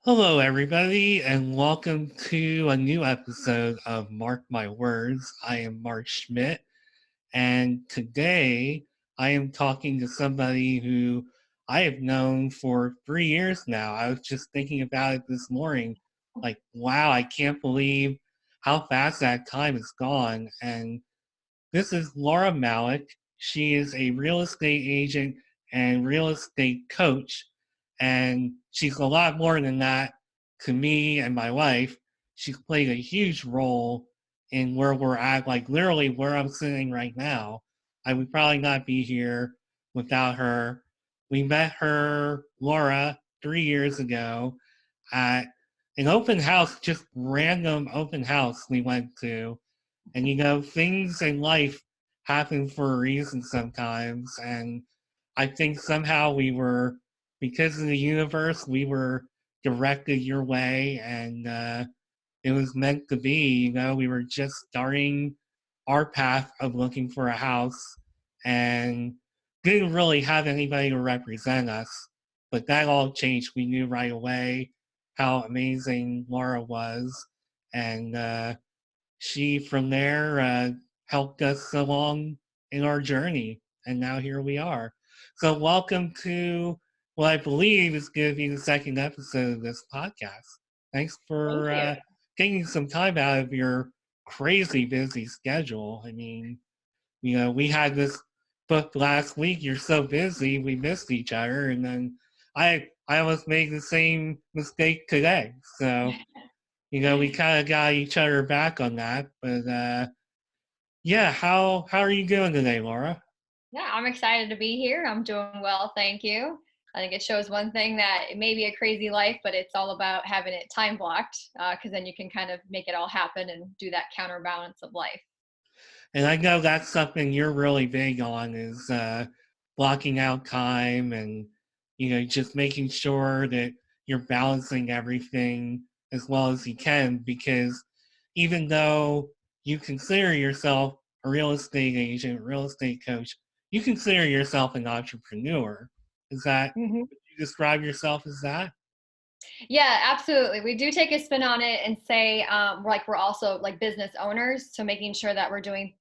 Hello, everybody, and welcome to a new episode of Mark My Words. I am Marc Schmidt, and today I am talking to somebody who I have known for 3 years now. I was just thinking about it this morning. Like, wow, I can't believe how fast that time has gone. And this is Laura Malec. She is a real estate agent and real estate coach, and she's a lot more than that to me and my wife. She's played a huge role in where we're at, like literally where I'm sitting right now. I would probably not be here without her. We met her, Laura, 3 years ago at an open house, just random open house we went to. And things in life happen for a reason sometimes. And I think somehow because of the universe, we were directed your way. And it was meant to be. We were just starting our path of looking for a house and didn't really have anybody to represent us. But that all changed. We knew right away how amazing Laura was. And she from there helped us along in our journey, and now here we are. So welcome to what I believe is going to be the second episode of this podcast. Thanks Thank for you. taking some time out of your crazy busy schedule. I mean, we had this book last week. You're so busy, we missed each other, and then I almost made the same mistake today. So we kind of got each other back on that. But yeah, how are you doing today, Laura? Yeah, I'm excited to be here. I'm doing well, thank you. I think it shows one thing that it may be a crazy life, but it's all about having it time blocked because then you can kind of make it all happen and do that counterbalance of life. And I know that's something you're really big on is blocking out time and just making sure that you're balancing everything as well as you can, because even though you consider yourself a real estate agent, real estate coach, you consider yourself an entrepreneur. Is that Mhm. would you describe yourself as that? Yeah, absolutely. We do take a spin on it and say we're also like business owners, so making sure that we're doing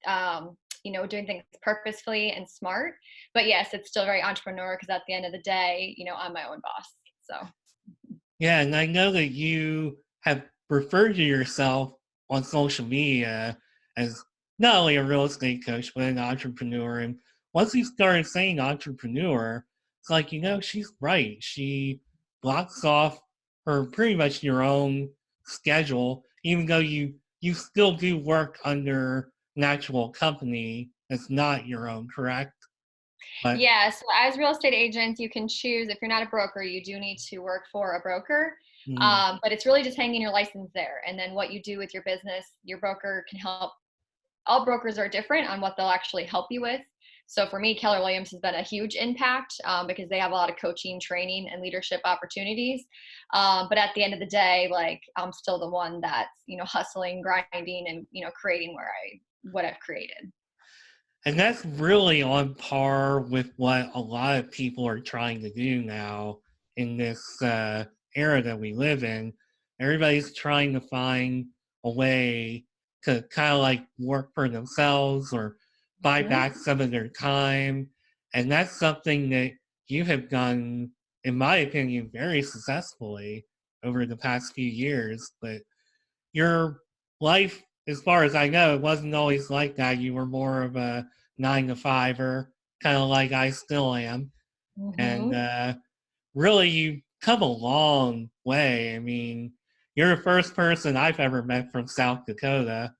doing things purposefully and smart. But yes, it's still very entrepreneur because at the end of the day, I'm my own boss. So. Yeah, and I know that you have referred to yourself on social media as not only a real estate coach, but an entrepreneur. And once you started saying entrepreneur, it's like, she's right. She blocks off her pretty much your own schedule, even though you still do work under an actual company that's not your own, correct? But Yeah, so as real estate agents, you can choose if you're not a broker, you do need to work for a broker. mm, But it's really just hanging your license there. And then what you do with your business, your broker can help. All brokers are different on what they'll actually help you with. So for me, Keller Williams has been a huge impact because they have a lot of coaching, training, and leadership opportunities. But at the end of the day, like I'm still the one that's hustling, grinding, and creating what I've created. And that's really on par with what a lot of people are trying to do now in this era that we live in. Everybody's trying to find a way to kind of like work for themselves or buy Mhm. back some of their time. And that's something that you have done, in my opinion, very successfully over the past few years. But your life, as far as I know, it wasn't always like that. You were more of a 9 to 5er, kind of like I still am. And Mhm. really, you come a long way. I mean, you're the first person I've ever met from South Dakota.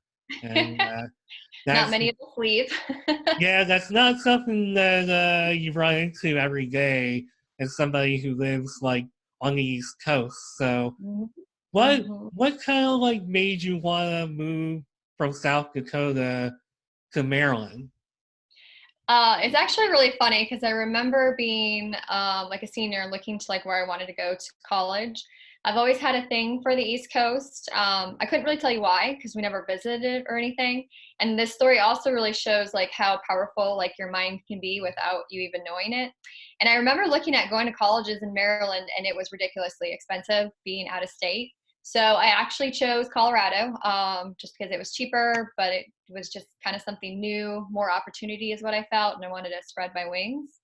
And Not that's, many of us leave. yeah, that's not something that you run into every day as somebody who lives like on the East Coast. So, Mhm. what Mhm. what kind of like made you want to move from South Dakota to Maryland? It's actually really funny because I remember being like a senior and looking to like where I wanted to go to college. I've always had a thing for the East Coast. I couldn't really tell you why because we never visited or anything. And this story also really shows like how powerful like your mind can be without you even knowing it. And I remember looking at going to colleges in Maryland, and it was ridiculously expensive being out of state. So I actually chose Colorado, just because it was cheaper, but it was just kind of something new, more opportunity is what I felt, and I wanted to spread my wings.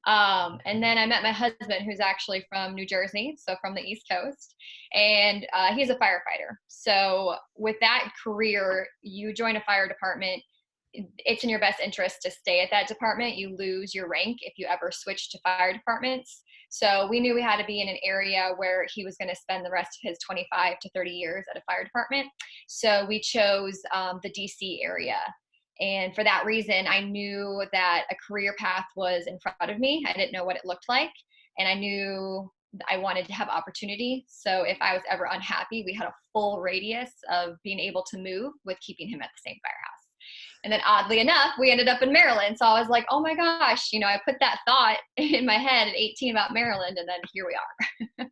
And then I met my husband, who's actually from New Jersey, so from the East Coast, and he's a firefighter. So with that career, you join a fire department. It's in your best interest to stay at that department. You lose your rank if you ever switch to fire departments. So we knew we had to be in an area where he was going to spend the rest of his 25 to 30 years at a fire department. So we chose the DC area. And for that reason, I knew that a career path was in front of me. I didn't know what it looked like. And I knew I wanted to have opportunity. So if I was ever unhappy, we had a full radius of being able to move with keeping him at the same firehouse. And then oddly enough, we ended up in Maryland. So I was like, oh my gosh, I put that thought in my head at 18 about Maryland, and then here we are.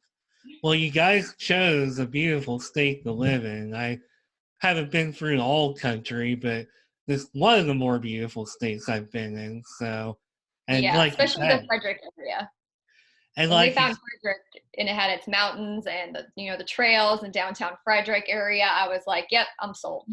Well, you guys chose a beautiful state to live in. I haven't been through the whole country, but this one of the more beautiful states I've been in. So, and Yeah, like you especially the said, Frederick area. and When we like you, found Frederick and it had its mountains and the trails and downtown Frederick area, I was like, yep, I'm sold.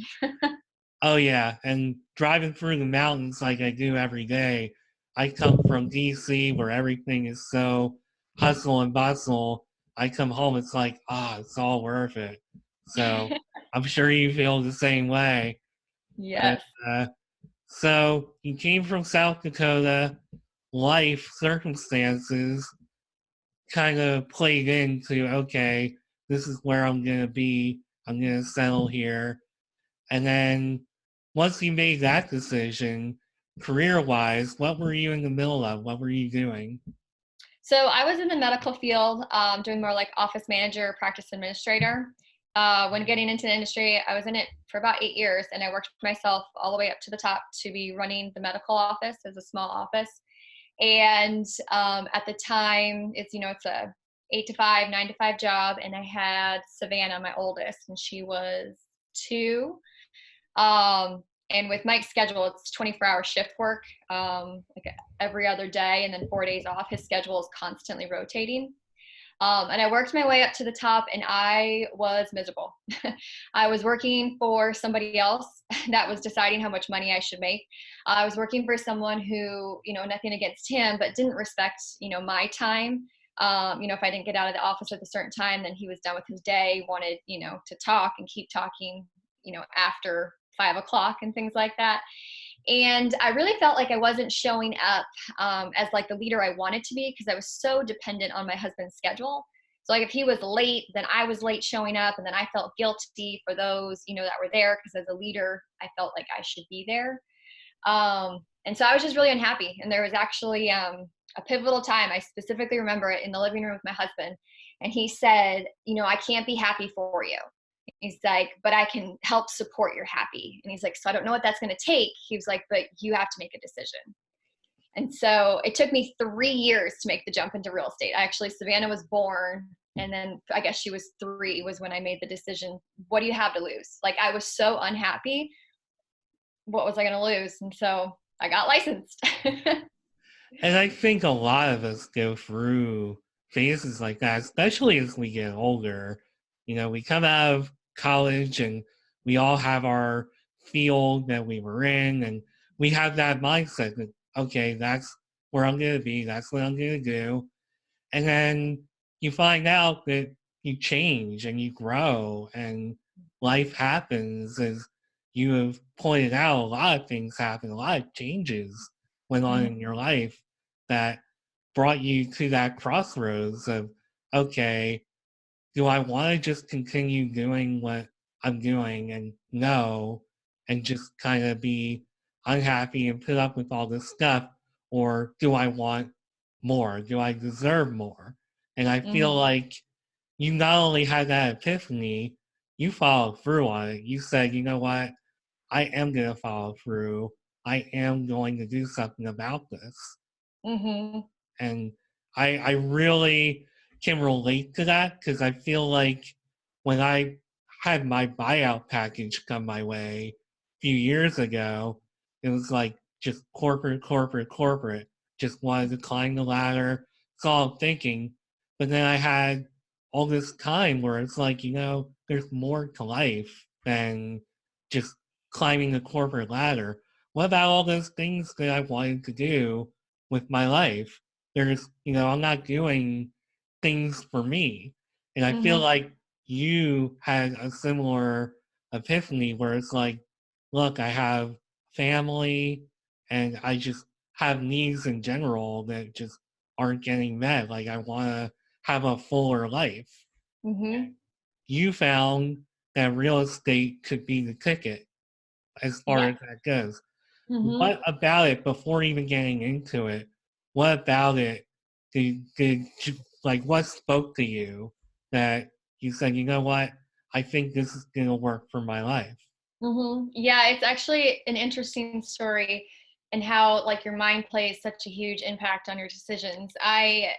oh yeah, and driving through the mountains like I do every day. I come from DC where everything is so hustle and bustle. I come home, it's like, it's all worth it. So I'm sure you feel the same way. But Yes. so you came from South Dakota, life circumstances kind of played into, okay, this is where I'm going to be. I'm going to settle here. And then once you made that decision, career wise, what were you in the middle of? What were you doing? So I was in the medical field, doing more like office manager, practice administrator. When getting into the industry, I was in it for about 8 years, and I worked myself all the way up to the top to be running the medical office as a small office. And at the time, it's a 8 to 5, 9 to 5 job, and I had Savannah, my oldest, and she was 2. And with Mike's schedule, it's 24-hour shift work, like every other day, and then 4 days off. His schedule is constantly rotating. And I worked my way up to the top, and I was miserable. I was working for somebody else that was deciding how much money I should make. I was working for someone who, nothing against him, but didn't respect, my time. If I didn't get out of the office at a certain time, then he was done with his day, wanted, to talk and keep talking, after 5 o'clock and things like that. And I really felt like I wasn't showing up as like the leader I wanted to be, because I was so dependent on my husband's schedule. So like if he was late, then I was late showing up, and then I felt guilty for those, that were there, because as a leader, I felt like I should be there. And so I was just really unhappy. And there was actually a pivotal time. I specifically remember it in the living room with my husband. And he said, I can't be happy for you. He's like, but I can help support your happy. And he's like, so I don't know what that's going to take. He was like, but you have to make a decision. And so it took me 3 years to make the jump into real estate. Actually, Savannah was born, and then I guess she was 3 was when I made the decision. What do you have to lose? Like, I was so unhappy. What was I going to lose? And so I got licensed. And I think a lot of us go through phases like that, especially as we get older. We come out of college and we all have our field that we were in, and we have that mindset that, okay, that's where I'm going to be, that's what I'm going to do. And then you find out that you change and you grow, and life happens. As you have pointed out, a lot of things happen, a lot of changes went on in your life that brought you to that crossroads of, okay, do I want to just continue doing what I'm doing and know, and just kind of be unhappy and put up with all this stuff? Or do I want more? Do I deserve more? And I feel Mm-hmm. like you not only had that epiphany, you followed through on it. You said, you know what? I am going to follow through. I am going to do something about this. Mm-hmm. And I really, can relate to that because I feel like when I had my buyout package come my way a few years ago, it was like just corporate, corporate, corporate. Just wanted to climb the ladder. That's all I'm thinking. But then I had all this time where it's like, there's more to life than just climbing the corporate ladder. What about all those things that I wanted to do with my life? I'm not doing things for me. And I feel Mm-hmm. like you had a similar epiphany where it's like, look, I have family and I just have needs in general that just aren't getting met. Like, I want to have a fuller life. Mm-hmm. You found that real estate could be the ticket as far Yeah. as that goes. Mm-hmm. What about it, before even getting into it, what about it what spoke to you that you said, you know what, I think this is going to work for my life? Mm-hmm. Yeah, it's actually an interesting story and how like your mind plays such a huge impact on your decisions. I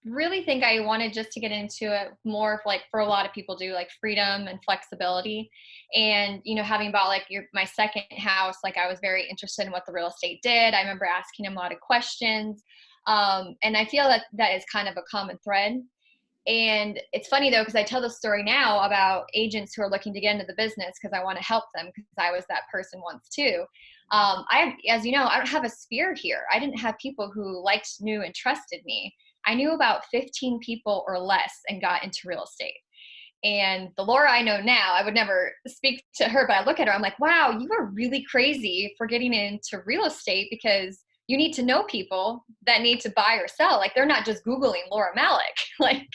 really think I wanted just to get into it more of like for a lot of people do like freedom and flexibility. And having bought like my second house, like I was very interested in what the real estate did. I remember asking him a lot of questions. And I feel that that is kind of a common thread. And it's funny though, because I tell the story now about agents who are looking to get into the business because I want to help them because I was that person once too. As you know, I don't have a sphere here. I didn't have people who liked, knew, and trusted me. I knew about 15 people or less and got into real estate. And the Laura I know now, I would never speak to her, but I look at her, I'm like, wow, you are really crazy for getting into real estate because you need to know people that need to buy or sell. Like they're not just Googling Laura Malec. Like,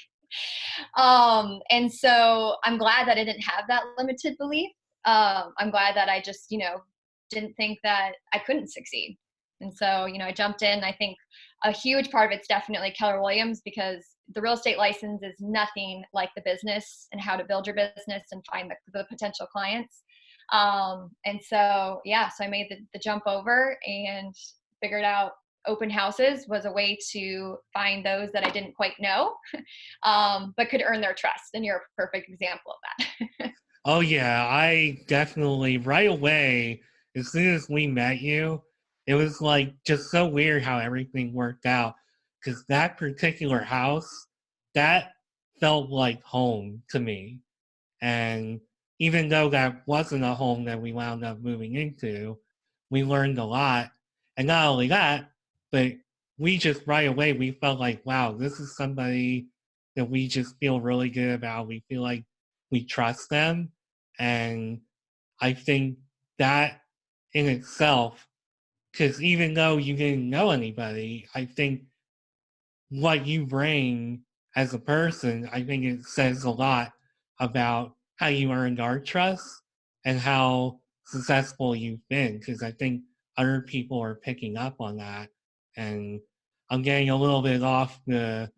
and so I'm glad that I didn't have that limited belief. I'm glad that I just, didn't think that I couldn't succeed. And so, I jumped in. I think a huge part of it's definitely Keller Williams because the real estate license is nothing like the business and how to build your business and find the potential clients. And so, yeah, so I made the jump over and figured out open houses was a way to find those that I didn't quite know, but could earn their trust. And you're a perfect example of that. Oh yeah, I definitely right away, as soon as we met you, it was like just so weird how everything worked out. Because that particular house, that felt like home to me. And even though that wasn't a home that we wound up moving into, we learned a lot. And not only that, but we just right away, we felt like, wow, this is somebody that we just feel really good about. We feel like we trust them. And I think that in itself, because even though you didn't know anybody, I think what you bring as a person, I think it says a lot about how you earned our trust and how successful you've been. Because I think other people are picking up on that. And I'm getting a little bit off the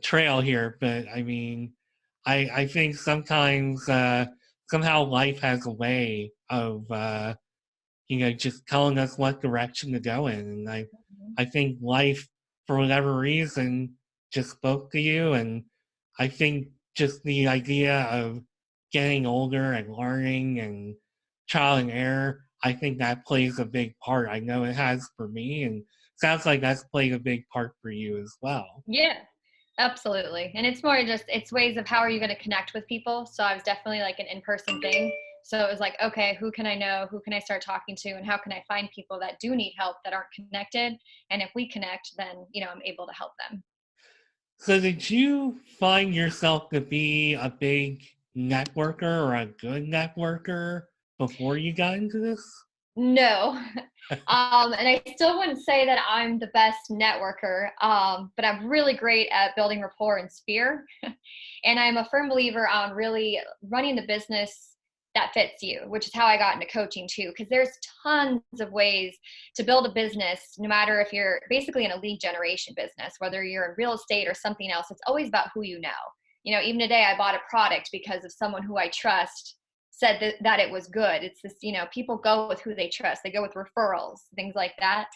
trail here, but I mean, I think sometimes somehow life has a way of just telling us what direction to go in. And I think life, for whatever reason, just spoke to you. And I think just the idea of getting older and learning and trial and error, I think that plays a big part. I know it has for me, and sounds like that's played a big part for you as well. Yeah, absolutely. And it's more just, it's ways of how are you going to connect with people. So I was definitely like an in-person thing. So it was like, okay, who can I know? Who can I start talking to? And how can I find people that do need help that aren't connected? And if we connect, then, I'm able to help them. So, did you find yourself to be a big networker or a good networker before you got into this? No. And I still wouldn't say that I'm the best networker, but I'm really great at building rapport and sphere. And I'm a firm believer on really running the business that fits you, which is how I got into coaching too, because there's tons of ways to build a business, no matter if you're basically in a lead generation business, whether you're in real estate or something else, it's always about who you know. Even today I bought a product because of someone who I trust said that it was good. It's this, people go with who they trust. They go with referrals, things like that.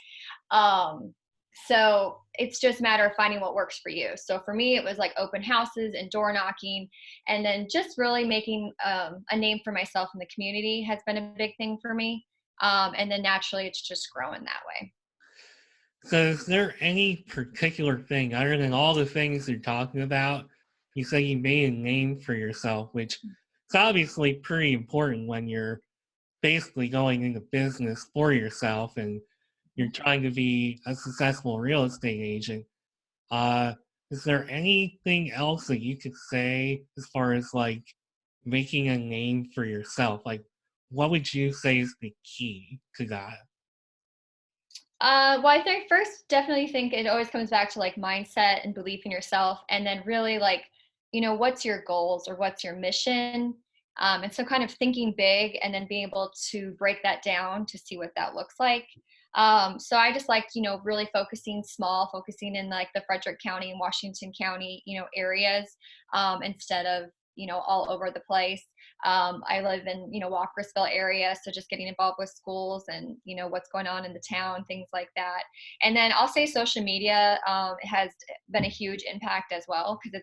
Um, So it's just a matter of finding what works for you. So for me, it was like open houses and door knocking, and then just really making a name for myself in the community has been a big thing for me. And then naturally, it's just growing that way. So is there any particular thing other than all the things you're talking about? You say you made a name for yourself, which is obviously pretty important when you're basically going into business for yourself and you're trying to be a successful real estate agent. Uh, is there anything else that you could say as far as like making a name for yourself? Like, what would you say is the key to that? Well, I think first, definitely think it always comes back to like mindset and belief in yourself, and then really like, what's your goals or what's your mission? And so kind of thinking big and then being able to break that down to see what that looks like. So I just like, really focusing small, focusing in like the Frederick County and Washington County, areas, instead of, all over the place. I live in, Walkersville area. So just getting involved with schools and, what's going on in the town, things like that. And then I'll say social media has been a huge impact as well, because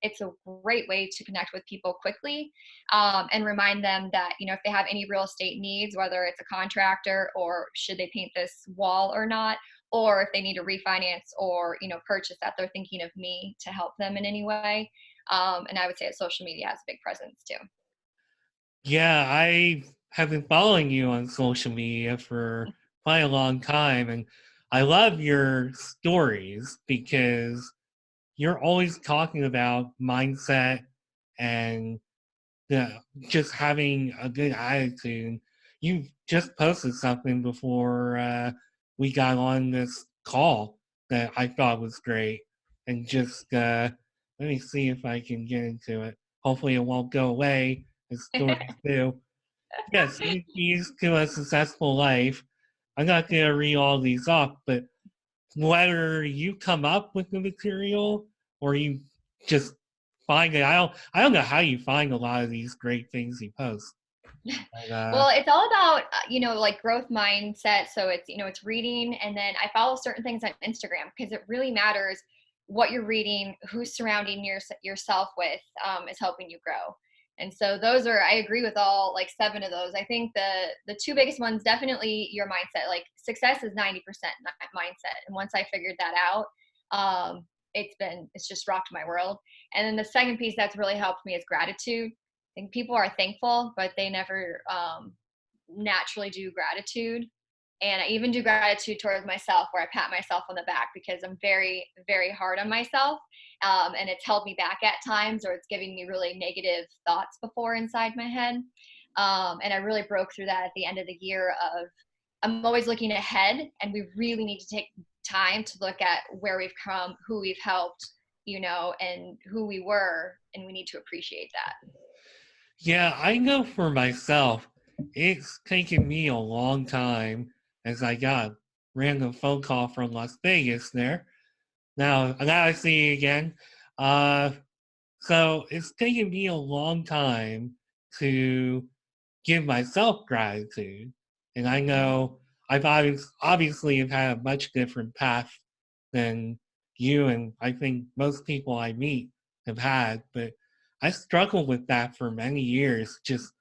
it's a great way to connect with people quickly, and remind them that, if they have any real estate needs, whether it's a contractor or should they paint this wall or not, or if they need to refinance or, purchase, that they're thinking of me to help them in any way. And I would say that social media has a big presence too. Yeah, I have been following you on social media for quite a long time, and I love your stories because you're always talking about mindset and just having a good attitude. You just posted something before we got on this call that I thought was great, and just let me see if I can get into it. Hopefully, it won't go away as stories do. Yes, keys to a successful life. I'm not going to read all these off, but whether you come up with the material or you just find it, I don't know how you find a lot of these great things you post. But, Well, it's all about, like growth mindset. So it's, it's reading. And then I follow certain things on Instagram because it really matters what you're reading, who's surrounding yourself with, is helping you grow. And so those are, I agree with all like 7 of those. I think the 2 biggest ones, definitely your mindset. Like success is 90% mindset. And once I figured that out, it's just rocked my world. And then the second piece that's really helped me is gratitude. I think people are thankful, but they never naturally do gratitude. And I even do gratitude towards myself, where I pat myself on the back because I'm very, very hard on myself. And it's held me back at times, or it's giving me really negative thoughts before inside my head. And I really broke through that at the end of the year of I'm always looking ahead, and we really need to take time to look at where we've come, who we've helped, and who we were, and we need to appreciate that. yeah, I know for myself, it's taken me a long time as I got a random phone call from Las Vegas there. Now I see you again. Uh, so it's taken me a long time to give myself gratitude. And I know I've obviously have had a much different path than you and I think most people I meet have had, but I struggled with that for many years, just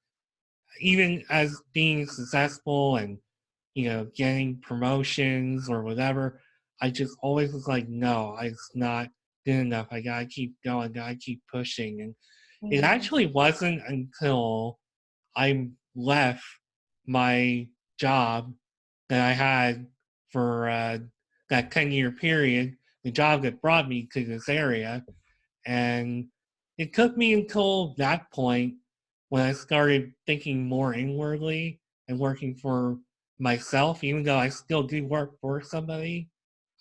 even as being successful and getting promotions or whatever. I just always was like, no, it's not good enough. I gotta keep going, gotta keep pushing. And it Mm-hmm. actually wasn't until I left my job that I had for that 10-year period, the job that brought me to this area. And it took me until that point when I started thinking more inwardly and working for myself, even though I still do work for somebody.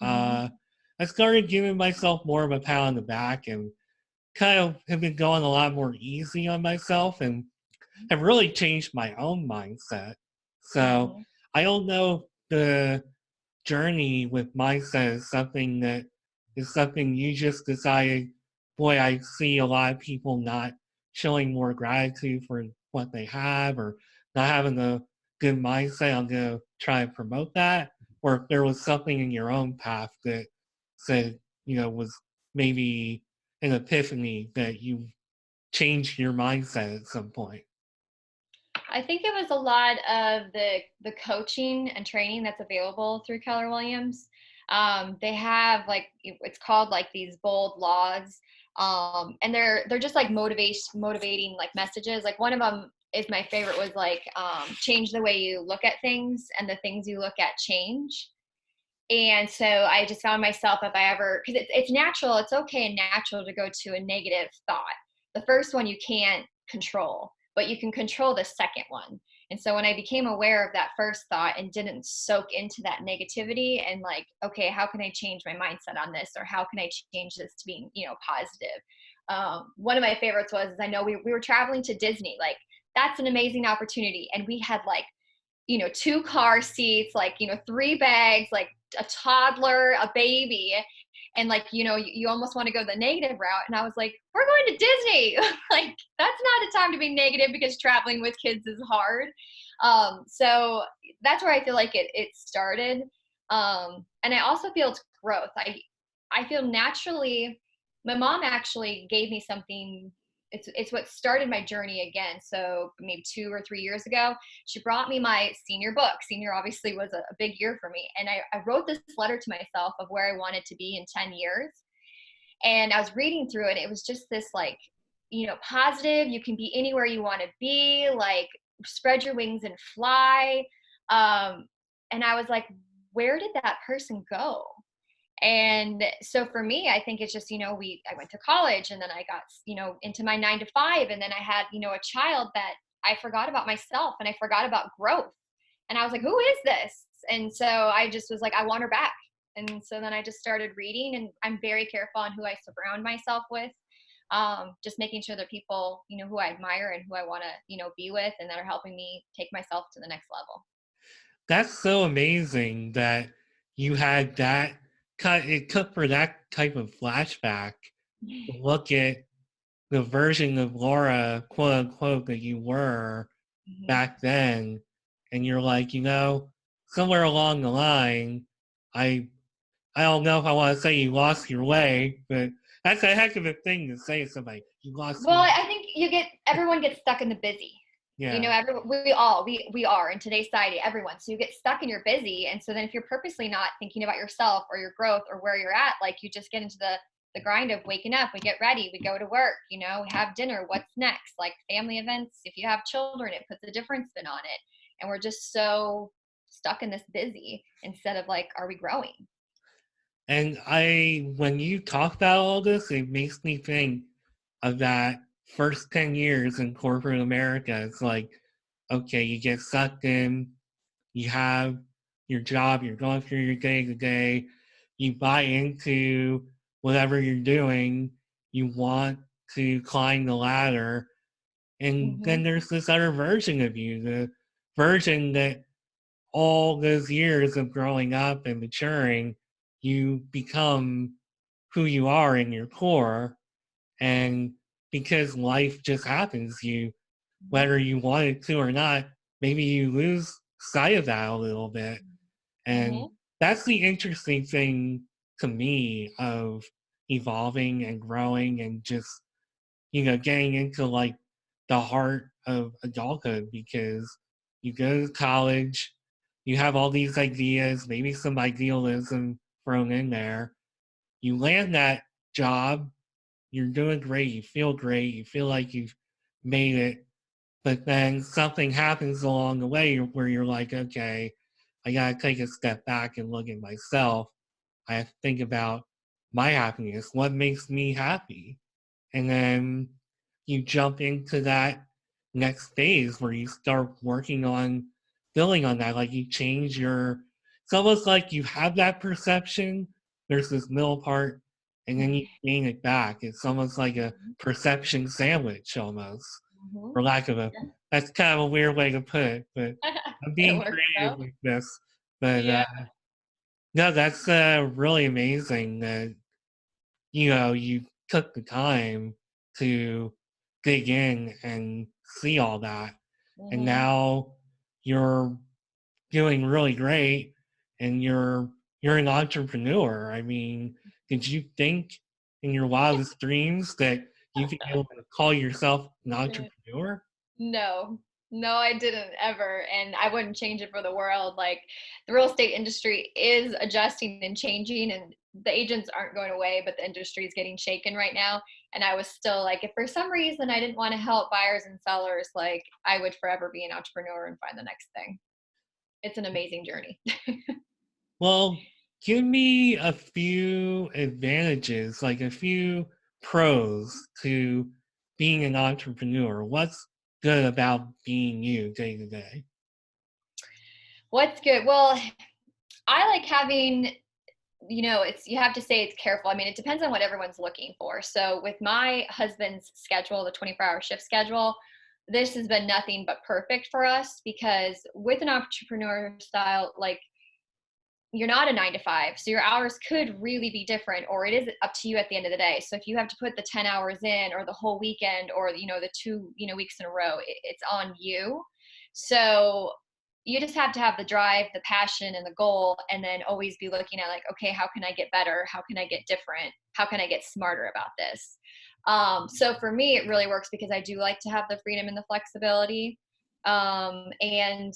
Mm-hmm. Uh, I started giving myself more of a pat on the back and kind of have been going a lot more easy on myself and have really changed my own mindset. So Mm-hmm. I don't know the journey with mindset is something you just decided, boy, I see a lot of people not showing more gratitude for what they have or not having a good mindset. I'm going to try and promote that. or if there was something in your own path that said, was maybe an epiphany that you changed your mindset at some point. I think it was a lot of the coaching and training that's available through Keller Williams. They have like it's called like these bold laws, and they're just like motivating like messages. Like one of them is my favorite was like change the way you look at things, and the things you look at change. And so I just found myself, if I ever, because it's natural, it's okay and natural to go to a negative thought. The first one you can't control, but you can control the second one. And so when I became aware of that first thought and didn't soak into that negativity and like, okay, how can I change my mindset on this? Or how can I change this to being, positive? One of my favorites was, I know we were traveling to Disney, like that's an amazing opportunity. And we had like, 2 car seats, like, 3 bags, like a toddler, a baby. And like, you almost want to go the negative route. And I was like, we're going to Disney. Like, that's not a time to be negative because traveling with kids is hard. So that's where I feel like it started. And I also feel it's growth. I feel naturally, my mom actually gave me something. It's what started my journey again. So maybe 2 or 3 years ago, she brought me my senior book. Senior obviously was a big year for me. And I wrote this letter to myself of where I wanted to be in 10 years. And I was reading through it. It was just this like, positive, you can be anywhere you want to be, like spread your wings and fly. And I was like, where did that person go? And so for me, I think it's just, I went to college and then I got, into my 9 to 5. And then I had, a child that I forgot about myself and I forgot about growth. And I was like, who is this? And so I just was like, I want her back. And so then I just started reading, and I'm very careful on who I surround myself with. Just making sure that people, who I admire and who I want to, be with, and that are helping me take myself to the next level. That's so amazing that you had that it took for that type of flashback to look at the version of Laura, quote unquote, that you were Mm-hmm. back then, and you're like, somewhere along the line, I I don't know if I want to say you lost your way, but that's a heck of a thing to say to somebody. You lost Well, your I think everyone gets stuck in the busy. yeah. We are in today's society, everyone. So you get stuck and you're busy. And so then if you're purposely not thinking about yourself or your growth or where you're at, like you just get into the grind of waking up, we get ready, we go to work, we have dinner, what's next? Like family events, if you have children, it puts a different spin on it. And we're just so stuck in this busy instead of like, are we growing? And when you talk about all this, it makes me think of that first 10 years in corporate America. It's like, okay, you get sucked in, you have your job, you're going through your day to day, you buy into whatever you're doing, you want to climb the ladder. And Mm-hmm. then there's this other version of you, the version that all those years of growing up and maturing, you become who you are in your core. And because life just happens, whether you want it to or not, maybe you lose sight of that a little bit. And Mm-hmm. that's the interesting thing to me of evolving and growing and just, getting into like the heart of adulthood, because you go to college, you have all these ideas, maybe some idealism thrown in there. You land that job, you're doing great, you feel like you've made it, but then something happens along the way where you're like, okay, I gotta take a step back and look at myself. I have to think about my happiness, what makes me happy. And then you jump into that next phase where you start working on building on that. Like you change it's almost like you have that perception, there's this middle part, and then you gain it back. It's almost like a perception sandwich almost, Mm-hmm. for lack of Yeah. that's kind of a weird way to put it, but I'm It being works creative out. with this. But Yeah. no, that's really amazing that you took the time to dig in and see all that. And Mm-hmm. now you're doing really great. and you're an entrepreneur. I mean, did you think in your wildest dreams that you'd be able to call yourself an entrepreneur? No, no, I didn't ever. And I wouldn't change it for the world. Like the real estate industry is adjusting and changing, and the agents aren't going away, but the industry is getting shaken right now. And I was still like, if for some reason I didn't want to help buyers and sellers, like I would forever be an entrepreneur and find the next thing. It's an amazing journey. Well, give me a few advantages, like a few pros to being an entrepreneur. What's good about being you day to day? What's good? Well, I like having, it's, you have to say it's careful. I mean, it depends on what everyone's looking for. So with my husband's schedule, the 24-hour shift schedule, this has been nothing but perfect for us, because with an entrepreneur style, like you're not a 9 to 5. So your hours could really be different, or it is up to you at the end of the day. So if you have to put the 10 hours in, or the whole weekend, or, the 2, weeks in a row, it's on you. So you just have to have the drive, the passion, and the goal, and then always be looking at like, okay, how can I get better? How can I get different? How can I get smarter about this? So for me, it really works because I do like to have the freedom and the flexibility. And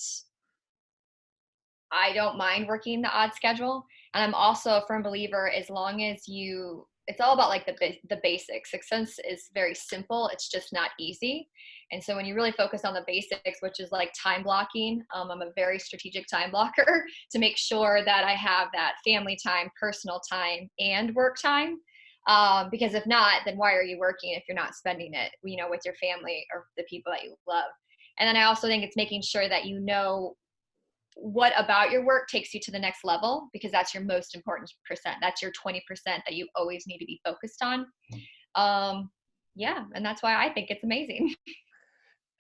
I don't mind working the odd schedule. And I'm also a firm believer, as long as it's all about like the basics. Success is very simple. It's just not easy. And so when you really focus on the basics, which is like time blocking, I'm a very strategic time blocker to make sure that I have that family time, personal time, and work time. Because if not, then why are you working if you're not spending it, with your family or the people that you love? And then I also think it's making sure that what about your work takes you to the next level, because that's your most important percent. That's your 20% that you always need to be focused on. Yeah, and that's why I think it's amazing.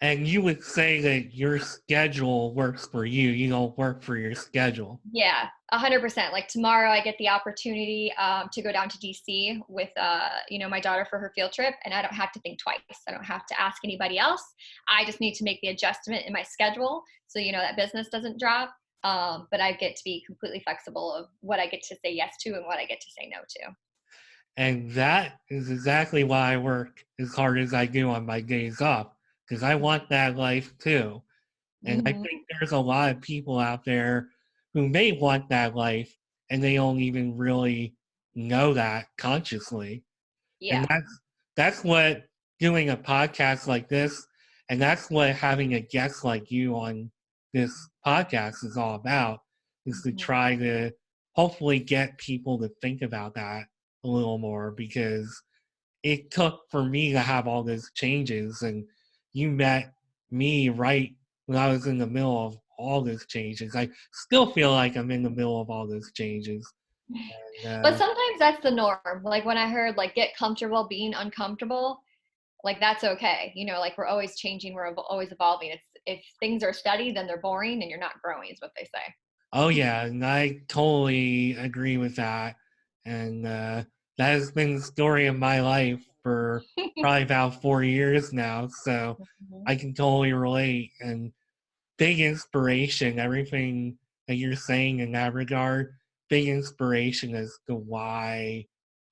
And you would say that your schedule works for you. You don't work for your schedule. Yeah, 100%. Like tomorrow, I get the opportunity to go down to DC with, my daughter for her field trip, and I don't have to think twice. I don't have to ask anybody else. I just need to make the adjustment in my schedule so that business doesn't drop. But I get to be completely flexible of what I get to say yes to and what I get to say no to. And that is exactly why I work as hard as I do on my days off, because I want that life too. And I Mm-hmm. think there's a lot of people out there who may want that life and they don't even really know that consciously. And Yeah. that's what doing a podcast like this, and that's what having a guest like you on this podcast is all about, is to Mm-hmm. try to hopefully get people to think about that a little more, because it took for me to have all those changes, and you met me right when I was in the middle of all those changes. I still feel like I'm in the middle of all those changes. But And sometimes that's the norm. Like when I heard like get comfortable being uncomfortable, like that's okay. Like we're always changing, we're always evolving. It's if things are steady, then they're boring and you're not growing, is what they say. oh yeah, and I totally agree with that. And that has been the story of my life for probably about 4 years now. So Mhm. I can totally relate. And big inspiration, everything that you're saying in that regard, big inspiration as to why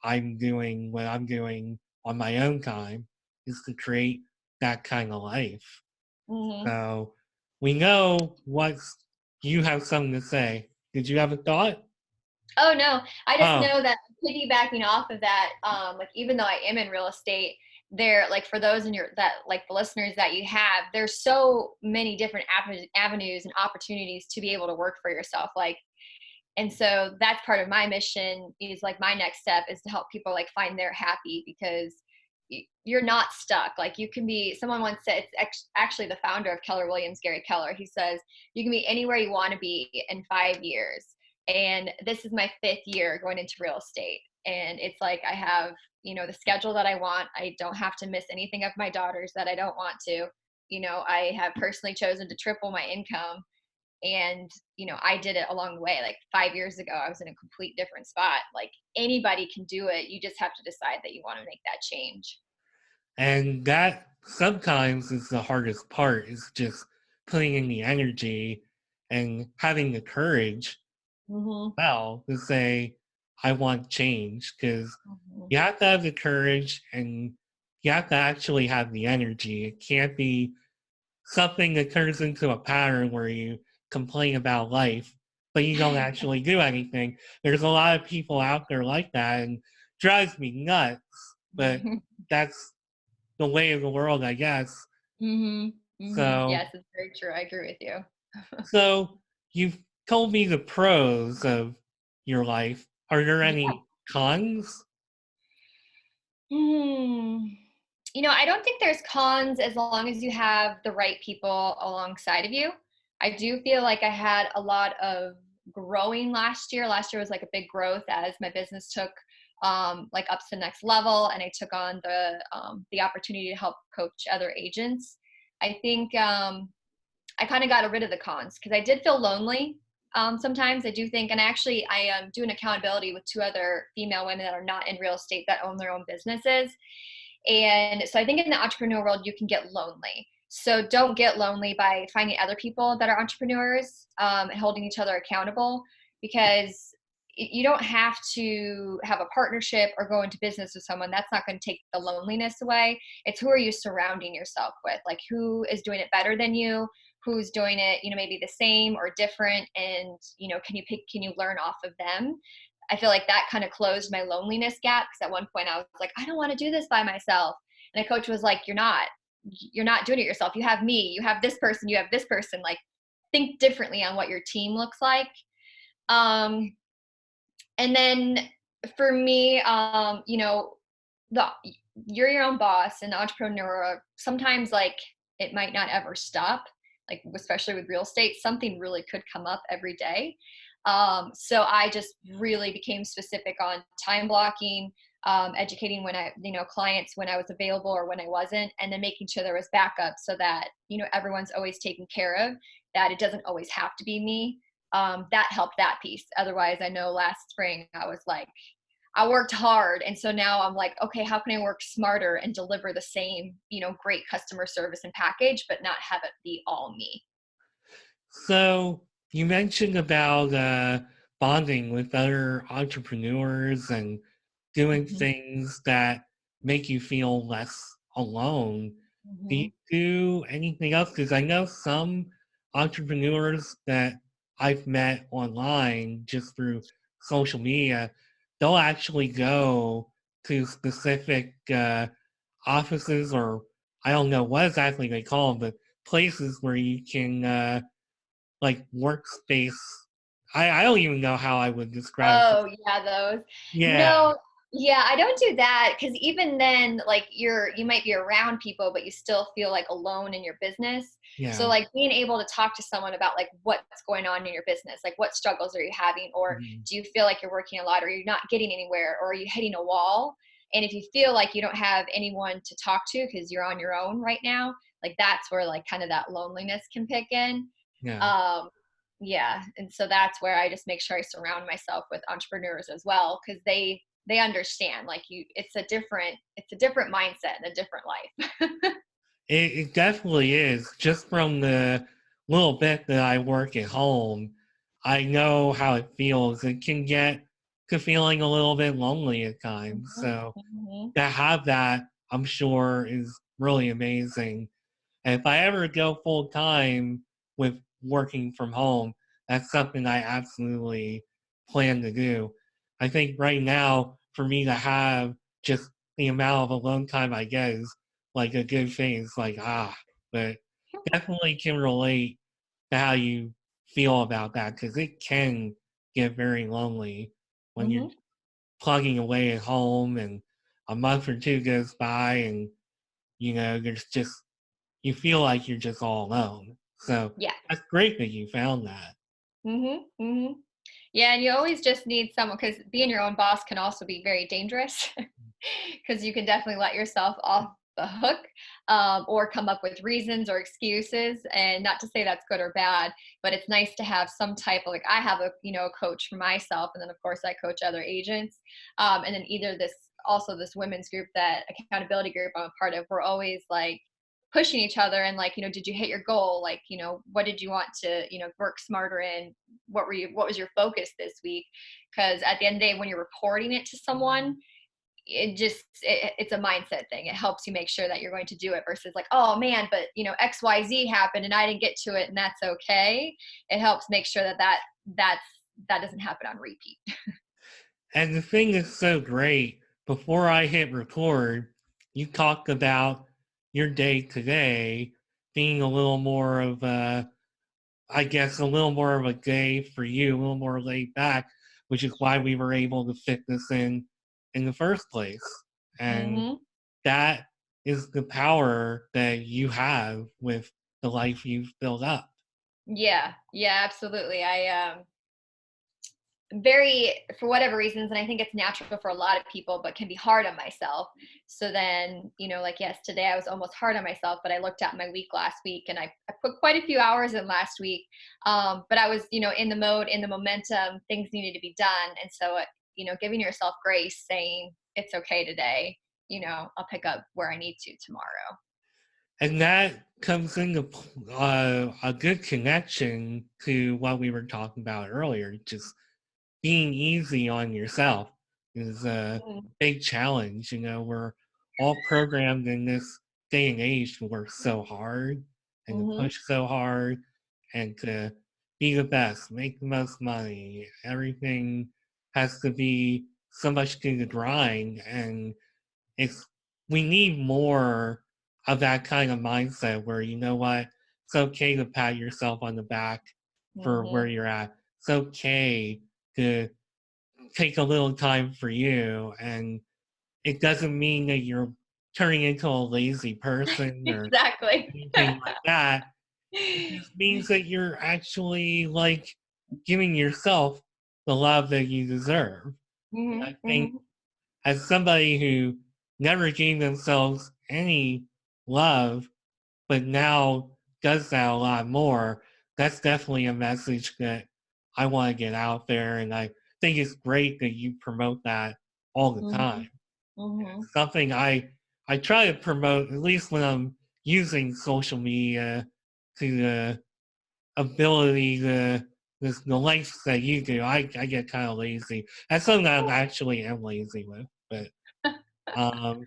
I'm doing what I'm doing on my own time, is to create that kind of life. Mhm. So we know what's, you have something to say. Did you have a thought? Oh no, I just Oh, know that piggybacking off of that, like even though I am in real estate, there like for those in your that like the listeners that you have, there's so many different avenues and opportunities to be able to work for yourself. Like, and so that's part of my mission, is like my next step is to help people like find their happy, because you're not stuck. Like you can be, someone once said, it's actually the founder of Keller Williams, Gary Keller, he says you can be anywhere you want to be in 5 years. And this is my 5th year going into real estate, and it's like I have the schedule that I want. I don't have to miss anything of my daughters that I don't want to. I have personally chosen to triple my income, and I did it along the way. Like 5 years ago I was in a complete different spot. Like anybody can do it, you just have to decide that you want to make that change. and that sometimes is the hardest part, is just putting in the energy and having the courage Mm-hmm. well to say, I want change, because Mm-hmm. you have to have the courage and you have to actually have the energy. It can't be something that turns into a pattern where you complain about life, but you don't actually do anything. There's a lot of people out there like that, and drives me nuts, but that's the way of the world, I guess. Mm-hmm. Mm-hmm. So, Yes, it's very true. I agree with you. so you've told me the pros of your life. Are there Yeah. any cons? Hmm. I don't think there's cons as long as you have the right people alongside of you. I do feel like I had a lot of growing last year. Last year was like a big growth as my business took like up to the next level, and I took on the opportunity to help coach other agents. I think I kind of got rid of the cons because I did feel lonely. Sometimes I do think, and actually I do an accountability with two other female women that are not in real estate that own their own businesses. And so I think in the entrepreneur world, you can get lonely. So don't get lonely by finding other people that are entrepreneurs and holding each other accountable, because you don't have to have a partnership or go into business with someone. That's not going to take the loneliness away. It's who are you surrounding yourself with? Like, who is doing it better than you? Who's doing it, maybe the same or different? And, can you learn off of them? I feel like that kind of closed my loneliness gap, because at one point I was like, I don't want to do this by myself. And a coach was like, you're not doing it yourself. You have me, you have this person, you have this person. Like, think differently on what your team looks like. Um, and then for me, the you're your own boss and entrepreneur. Sometimes like it might not ever stop. Like, especially with real estate, something really could come up every day. So I just really became specific on time blocking, educating when clients when I was available or when I wasn't, and then making sure there was backup so that everyone's always taken care of. That it doesn't always have to be me. That helped that piece. Otherwise, I know last spring I was like, I worked hard. And so now I'm like, okay, how can I work smarter and deliver the same, great customer service and package, but not have it be all me? So you mentioned about bonding with other entrepreneurs and doing Mm-hmm. things that make you feel less alone. Do you Mm-hmm. do anything else? Because I know some entrepreneurs that I've met online just through social media, they'll actually go to specific offices, or I don't know what exactly they call them, but places where you can like workspace. I don't even know how I would describe it. Oh, yeah, those. Yeah, No, yeah, I don't do that, because even then, like, you might be around people, but you still feel like alone in your business. So yeah. like being able to talk to someone about like what's going on in your business, like what struggles are you having, or Mhm. do you feel like you're working a lot, or you're not getting anywhere, or are you hitting a wall? And if you feel like you don't have anyone to talk to because you're on your own right now, like that's where like kind of that loneliness can pick in. Yeah. Um, yeah, and so that's where I just make sure I surround myself with entrepreneurs as well, because they understand, like, it's a different mindset and a different life. It definitely is. Just from the little bit that I work at home, I know how it feels. It can get to feeling a little bit lonely at times. Mhm, So mhm. to have that, I'm sure, is really amazing. And if I ever go full time with working from home, that's something I absolutely plan to do. I think right now, for me to have just the amount of alone time I get is like a good thing. It's like, but definitely can relate to how you feel about that, because it can get very lonely when you're Mhm. plugging away at home and a month or two goes by and there's just you feel like you're just all alone. So Yeah. that's great that you found that. Mhm, mhm. Yeah, and you always just need someone, because being your own boss can also be very dangerous, because you can definitely let yourself off the hook, or come up with reasons or excuses. And not to say that's good or bad, but it's nice to have some type of, like, I have a coach for myself, and then of course I coach other agents, and then either this women's group, that accountability group I'm a part of. We're always like pushing each other and like, did you hit your goal? Like, what did you want to, work smarter in? What was your focus this week? Because at the end of the day, when you're reporting it to someone, it's a mindset thing. It helps you make sure that you're going to do it versus like, oh man, but XYZ happened and I didn't get to it and that's okay. It helps make sure that doesn't happen on repeat. And the thing is so great, before I hit record, you talked about your day today being a little more of a, I guess, a little more of a day for you, a little more laid back, which is why we were able to fit this in the first place. And Mm-hmm. that is the power that you have with the life you've built up. Yeah, absolutely. I very, for whatever reasons, and I think it's natural for a lot of people, but can be hard on myself. So then, like, yes, today I was almost hard on myself, but I looked at my week last week and I put quite a few hours in last week. But I was, in the mode, in the momentum, things needed to be done. And so, giving yourself grace, saying it's okay today, I'll pick up where I need to tomorrow. And that comes into a good connection to what we were talking about earlier. Just being easy on yourself is a Mm-hmm. big challenge. We're all programmed in this day and age to work so hard and to Mm-hmm. push so hard and to be the best, make the most money. Everything has to be so much to the grind, and it's we need more of that kind of mindset where, you know what, it's okay to pat yourself on the back for where Mm-hmm. you're at. It's okay to take a little time for you, and it doesn't mean that you're turning into a lazy person or Exactly. anything like that. It just means that you're actually like giving yourself the love that you deserve. And I think Mm-hmm. as somebody who never gave themselves any love, but now does that a lot more, that's definitely a message that I want to get out there. And I think it's great that you promote that all the Mm-hmm. time. Mm-hmm. It's something I try to promote, at least when I'm using social media to the ability to the lengths that you do. I get kind of lazy. That's something I actually am lazy with. But um,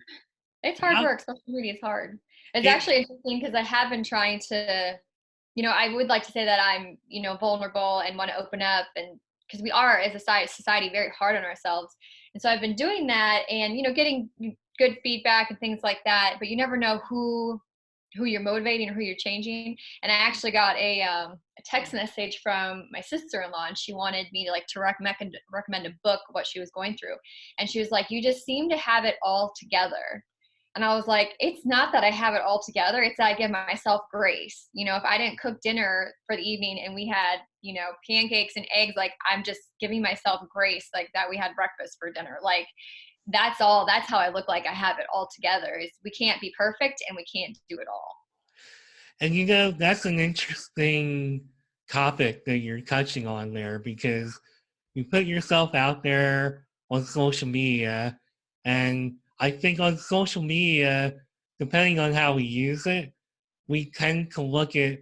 It's hard yeah, work. Social media is hard. It's it, actually interesting because I have been trying to, I would like to say that I'm, vulnerable and want to open up, and because we are as a society very hard on ourselves. And so I've been doing that and, getting good feedback and things like that, but you never know who you're motivating or who you're changing. And I actually got a text message from my sister-in-law, and she wanted me to recommend a book of what she was going through. And she was like, you just seem to have it all together. And I was like, it's not that I have it all together. It's that I give myself grace. If I didn't cook dinner for the evening and we had, pancakes and eggs, like I'm just giving myself grace, like that we had breakfast for dinner. Like that's how I look like I have it all together. Is we can't be perfect and we can't do it all. and that's an interesting topic that you're touching on there, because you put yourself out there on social media, and I think on social media, depending on how we use it, we tend to look at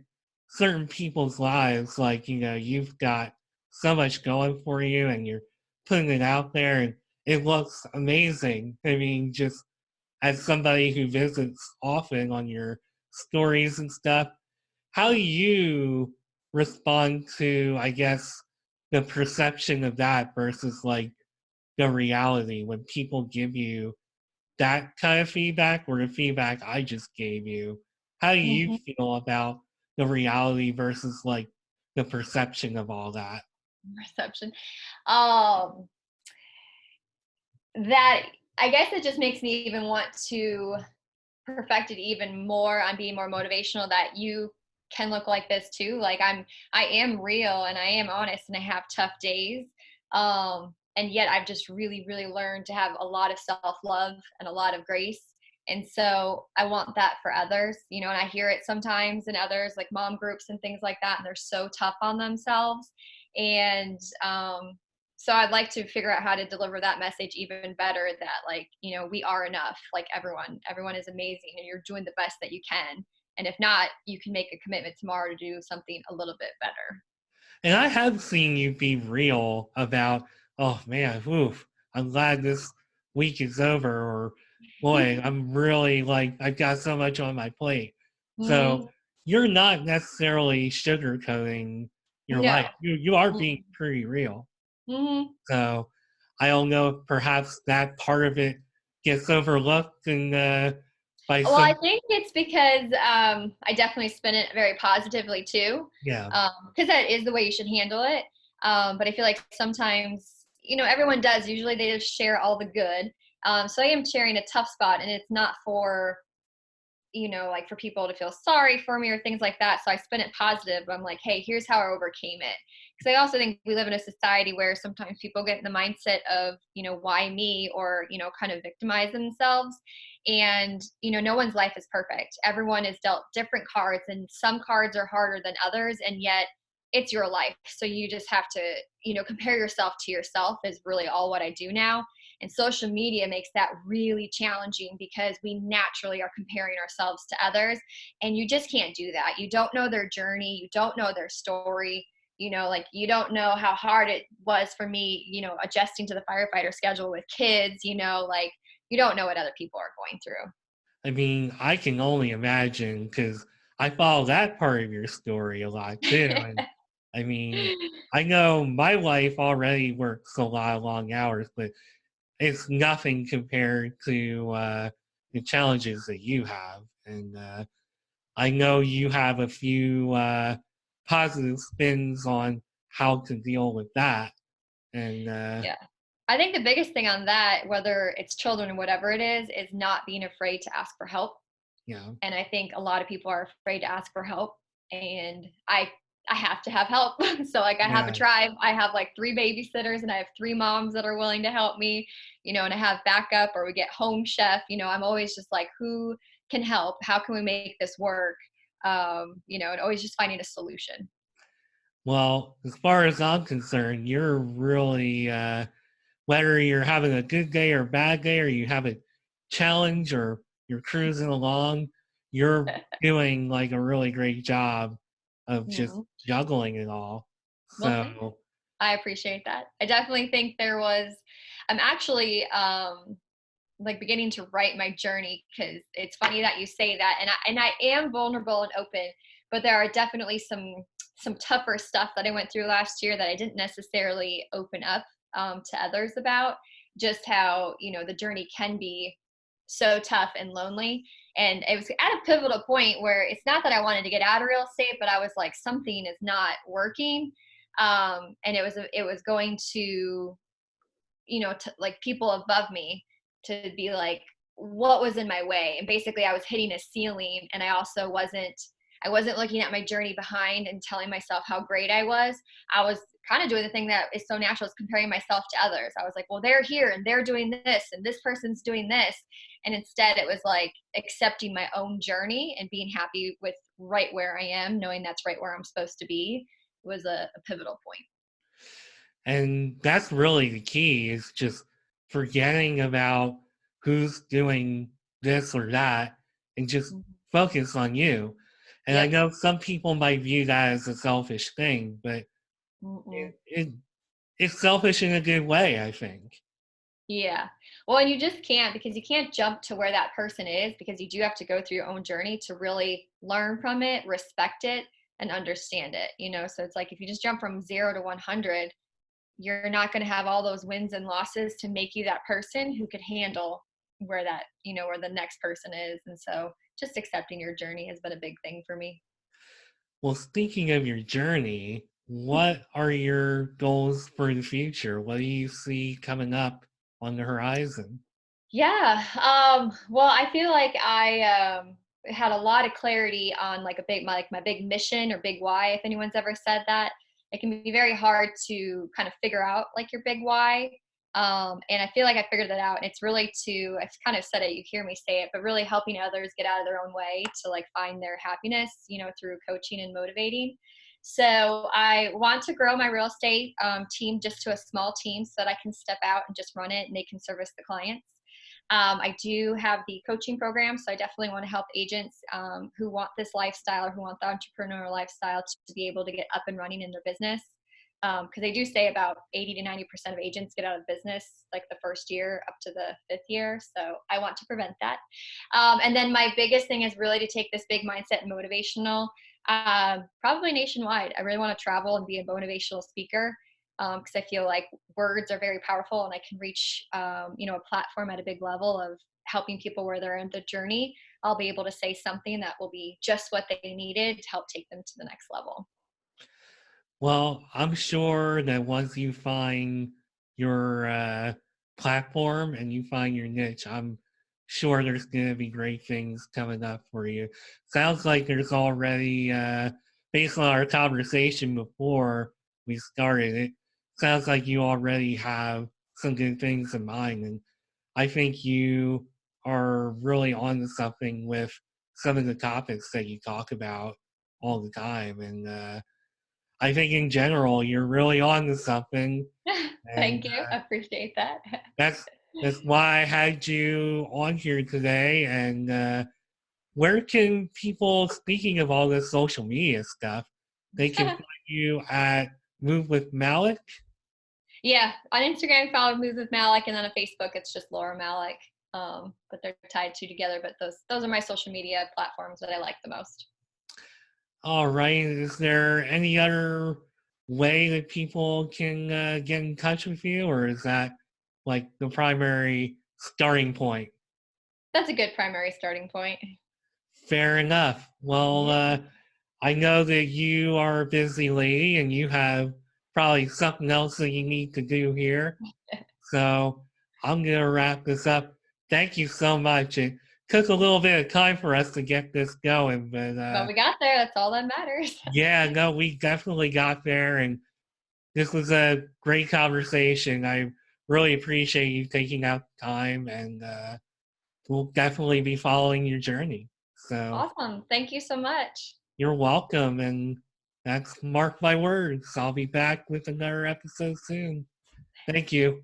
certain people's lives like, you've got so much going for you and you're putting it out there and it looks amazing. I mean, just as somebody who visits often on your stories and stuff, how do you respond to, I guess, the perception of that versus like the reality when people give you that kind of feedback or the feedback I just gave you? How do you Mm-hmm. feel about the reality versus like the perception of all that? Reception. Um, that I guess it just makes me even want to perfect it even more on being more motivational, that you can look like this too. Like I am real and I am honest and I have tough days. And yet I've just really, really learned to have a lot of self-love and a lot of grace. And so I want that for others, and I hear it sometimes in others, like mom groups and things like that, and they're so tough on themselves. And So I'd like to figure out how to deliver that message even better, that like, we are enough. Like everyone is amazing and you're doing the best that you can. And if not, you can make a commitment tomorrow to do something a little bit better. And I have seen you be real about, oh man, oof, I'm glad this week is over, or boy, I'm really like, I've got so much on my plate. So Hmm. you're not necessarily sugarcoating your No. life. You are being pretty real. Mm-hmm. So I don't know if perhaps that part of it gets overlooked and by Well, I some, think it's because I definitely spin it very positively too, yeah, because that is the way you should handle it. But I feel like sometimes, everyone does. Usually they just share all the good. So I am sharing a tough spot, and it's not for, like for people to feel sorry for me or things like that. So I spin it positive. I'm like, hey, here's how I overcame it. Because I also think we live in a society where sometimes people get in the mindset of, why me, or, kind of victimize themselves. And, no one's life is perfect. Everyone is dealt different cards, and some cards are harder than others. And yet it's your life. So you just have to, compare yourself to yourself is really all what I do now. And social media makes that really challenging because we naturally are comparing ourselves to others. And you just can't do that. You don't know their journey, you don't know their story. Like you don't know how hard it was for me, adjusting to the firefighter schedule with kids, like you don't know what other people are going through. I mean, I can only imagine because I follow that part of your story a lot too. And I mean, I know my life already works a lot of long hours, but it's nothing compared to the challenges that you have. And I know you have a few positive spins on how to deal with that. And Yeah. I think the biggest thing on that, whether it's children or whatever it is not being afraid to ask for help. you know, And I think a lot of people are afraid to ask for help, and I have to have help. So like I have a yeah. tribe. I have like 3 babysitters, and I have 3 moms that are willing to help me, and I have backup, or we get home chef. I'm always just like, who can help? How can we make this work? And always just finding a solution. Well, as far as I'm concerned, you're really whether you're having a good day or a bad day, or you have a challenge, or you're cruising along, you're doing like a really great job of just Mhm. juggling it all. Well, thanks. So, I appreciate that. I definitely think I'm actually like beginning to write my journey, because it's funny that you say that, and I am vulnerable and open, but there are definitely some tougher stuff that I went through last year that I didn't necessarily open up to others about, just how the journey can be so tough and lonely. And it was at a pivotal point where it's not that I wanted to get out of real estate, but I was like, something is not working. And it was going to, like people above me, to be like, what was in my way. And basically I was hitting a ceiling, and I wasn't looking at my journey behind and telling myself how great I was. I was kind of doing the thing that is so natural, is comparing myself to others. I was like, well, they're here and they're doing this and this person's doing this. And instead it was like accepting my own journey and being happy with right where I am, knowing that's right where I'm supposed to be, was a pivotal point. and that's really the key, is just forgetting about who's doing this or that and just Mhm. focus on you. And I Yep. know some people might view that as a selfish thing, but Mm-mm. it it's selfish in a good way, I think. Yeah. Well, and you just can't, because you can't jump to where that person is, because you do have to go through your own journey to really learn from it, respect it, and understand it. So it's like if you just jump from 0 to 100, you're not going to have all those wins and losses to make you that person who could handle where the next person is. And so just accepting your journey has been a big thing for me. Well, speaking of your journey, what are your goals for the future? What do you see coming up on the horizon? Yeah. Well, I feel like I had a lot of clarity on like my big mission or big why. If anyone's ever said that, it can be very hard to kind of figure out like your big why. And I feel like I figured that out. And it's really I've kind of said it, you hear me say it, but really helping others get out of their own way to like find their happiness, through coaching and motivating. So I want to grow my real estate team just to a small team so that I can step out and just run it and they can service the clients. I do have the coaching program, so I definitely want to help agents who want this lifestyle or who want the entrepreneur lifestyle to be able to get up and running in their business. Because they do say about 80 to 90% of agents get out of business like the first year up to the fifth year. So I want to prevent that. And then my biggest thing is really to take this big mindset and motivational, probably nationwide. I really want to travel and be a motivational speaker because I feel like words are very powerful and I can reach, a platform at a big level of helping people where they're in the journey. I'll be able to say something that will be just what they needed to help take them to the next level. Well, I'm sure that once you find your platform and you find your niche, I'm sure there's going to be great things coming up for you. Sounds like there's already, based on our conversation before we started, it sounds like you already have some good things in mind. And I think you are really on to something with some of the topics that you talk about all the time. And I think in general, you're really on to something. And Thank you. I appreciate that. that's that's why I had you on here today. And where can people, speaking of all this social media stuff, they can find you at Move with Malec? Yeah, on Instagram, follow Move with Malec, and then on Facebook, it's just Laura Malec. But they're tied two together. But those are my social media platforms that I like the most. All right. Is there any other way that people can get in touch with you, or is that like the primary starting point? That's a good primary starting point. Fair enough. Well, Yeah. I know that you are a busy lady and you have probably something else that you need to do here. So I'm going to wrap this up. Thank you so much. It took a little bit of time for us to get this going, but But we got there. That's all that matters. yeah, no, we definitely got there. And this was a great conversation. I really appreciate you taking out time, and we'll definitely be following your journey. So Awesome. Thank you so much. you're welcome. And that's mark my words. I'll be back with another episode soon. Thank you.